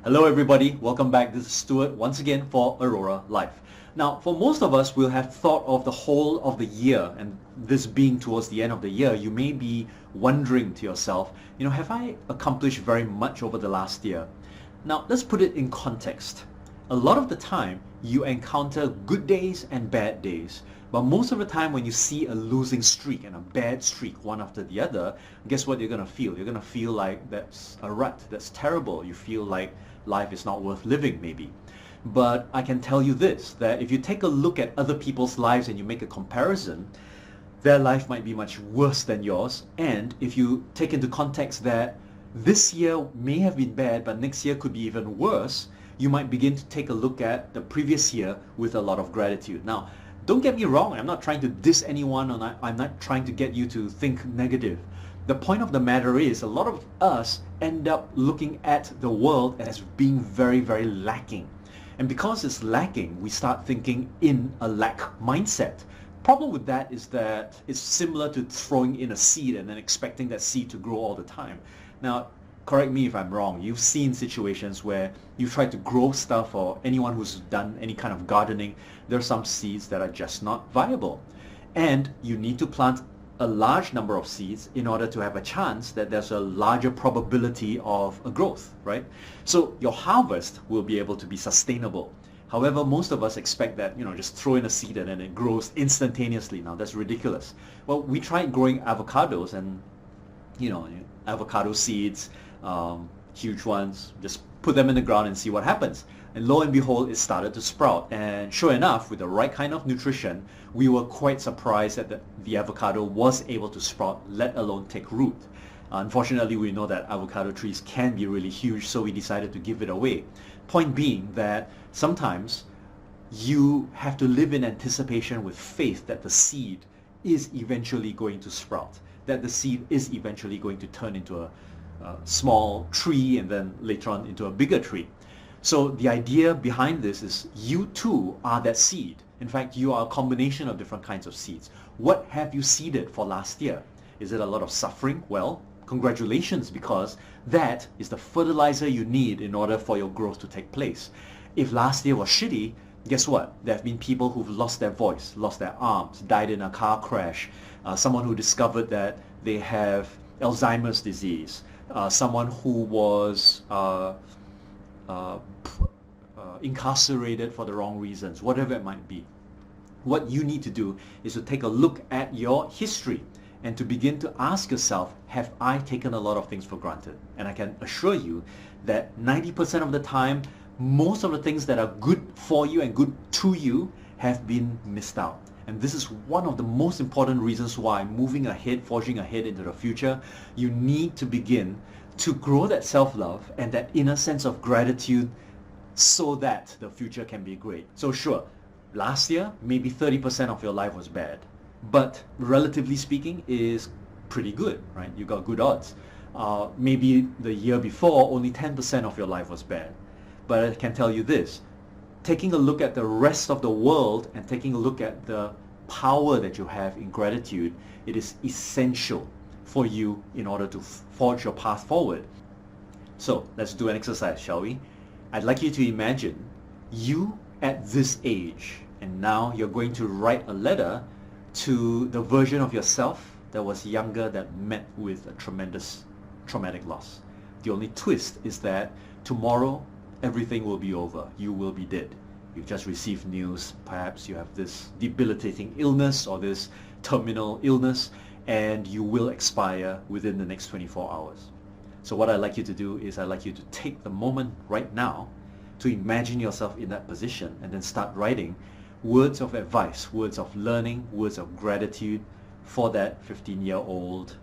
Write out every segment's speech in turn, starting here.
Hello everybody, welcome back. This is Stuart once again for Aurora Life. Now, for most of us, we'll have thought of the whole of the year, and this being towards the end of the year, you may be wondering to yourself, have I accomplished very much over the last year? Now, let's put it in context. A lot of the time, you encounter good days and bad days. But most of the time when you see a losing streak and a bad streak one after the other, guess what you're going to feel? You're going to feel like that's a rut, that's terrible. You feel like life is not worth living maybe. But I can tell you this, that if you take a look at other people's lives and you make a comparison, their life might be much worse than yours. And if you take into context that this year may have been bad, but next year could be even worse, you might begin to take a look at the previous year with a lot of gratitude. Now, don't get me wrong, I'm not trying to diss anyone, or I'm not trying to get you to think negative. The point of the matter is, a lot of us end up looking at the world as being very, very lacking. And because it's lacking, we start thinking in a lack mindset. Problem with that is that it's similar to throwing in a seed and then expecting that seed to grow all the time. Now, correct me if I'm wrong, you've seen situations where you try to grow stuff, or anyone who's done any kind of gardening, there are some seeds that are just not viable. And you need to plant a large number of seeds in order to have a chance that there's a larger probability of a growth, right? So your harvest will be able to be sustainable. However, most of us expect that, just throw in a seed and then it grows instantaneously. Now, that's ridiculous. Well, we tried growing avocados and, avocado seeds, huge ones, just put them in the ground and see what happens. And lo and behold, it started to sprout. And sure enough, with the right kind of nutrition, we were quite surprised that the avocado was able to sprout, let alone take root. Unfortunately, we know that avocado trees can be really huge, so we decided to give it away. Point being that sometimes you have to live in anticipation with faith that the seed is eventually going to sprout, that the seed is eventually going to turn into a small tree and then later on into a bigger tree. So the idea behind this is you too are that seed. In fact, you are a combination of different kinds of seeds. What have you seeded for last year? Is it a lot of suffering? Well, congratulations, because that is the fertilizer you need in order for your growth to take place. If last year was shitty, guess what? There have been people who've lost their voice, lost their arms, died in a car crash, someone who discovered that they have Alzheimer's disease, someone who was incarcerated for the wrong reasons, whatever it might be. What you need to do is to take a look at your history and to begin to ask yourself, have I taken a lot of things for granted? And I can assure you that 90% of the time, most of the things that are good for you and good to you have been missed out. And this is one of the most important reasons why moving ahead, forging ahead into the future, you need to begin to grow that self-love and that inner sense of gratitude so that the future can be great. So sure, last year, maybe 30% of your life was bad, but relatively speaking is pretty good, right? You got good odds. Maybe the year before, only 10% of your life was bad. But I can tell you this, taking a look at the rest of the world and taking a look at the power that you have in gratitude, it is essential for you in order to forge your path forward. So let's do an exercise, shall we? I'd like you to imagine you at this age, and now you're going to write a letter to the version of yourself that was younger, that met with a tremendous traumatic loss. The only twist is that tomorrow everything will be over. You will be dead. You've just received news. Perhaps you have this debilitating illness or this terminal illness, and you will expire within the next 24 hours. So what I'd like you to do is I'd like you to take the moment right now to imagine yourself in that position and then start writing words of advice, words of learning, words of gratitude for that 15-year-old,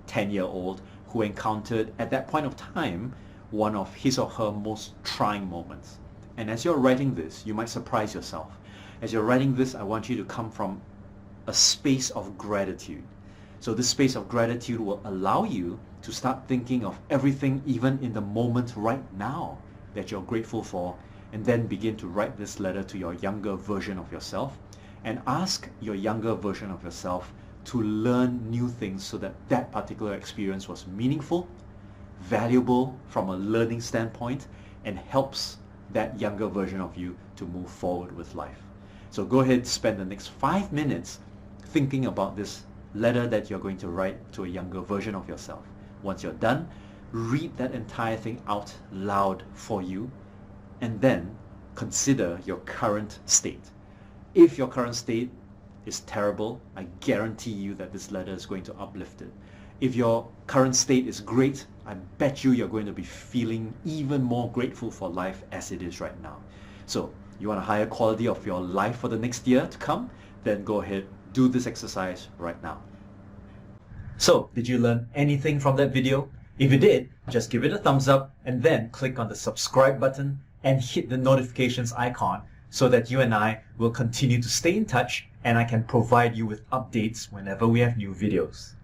10-year-old who encountered at that point of time one of his or her most trying moments. And as you're writing this, you might surprise yourself. As you're writing this, I want you to come from a space of gratitude. So this space of gratitude will allow you to start thinking of everything, even in the moment right now, that you're grateful for, and then begin to write this letter to your younger version of yourself and ask your younger version of yourself to learn new things so that that particular experience was meaningful, valuable from a learning standpoint, and helps that younger version of you to move forward with life. So go ahead, spend the next 5 minutes thinking about this letter that you're going to write to a younger version of yourself. Once you're done, read that entire thing out loud for you, and then consider your current state. If your current state is terrible, I guarantee you that this letter is going to uplift it. If your current state is great, I bet you're going to be feeling even more grateful for life as it is right now. So, you want a higher quality of your life for the next year to come? Then go ahead, do this exercise right now. So, did you learn anything from that video? If you did, just give it a thumbs up and then click on the subscribe button and hit the notifications icon so that you and I will continue to stay in touch and I can provide you with updates whenever we have new videos.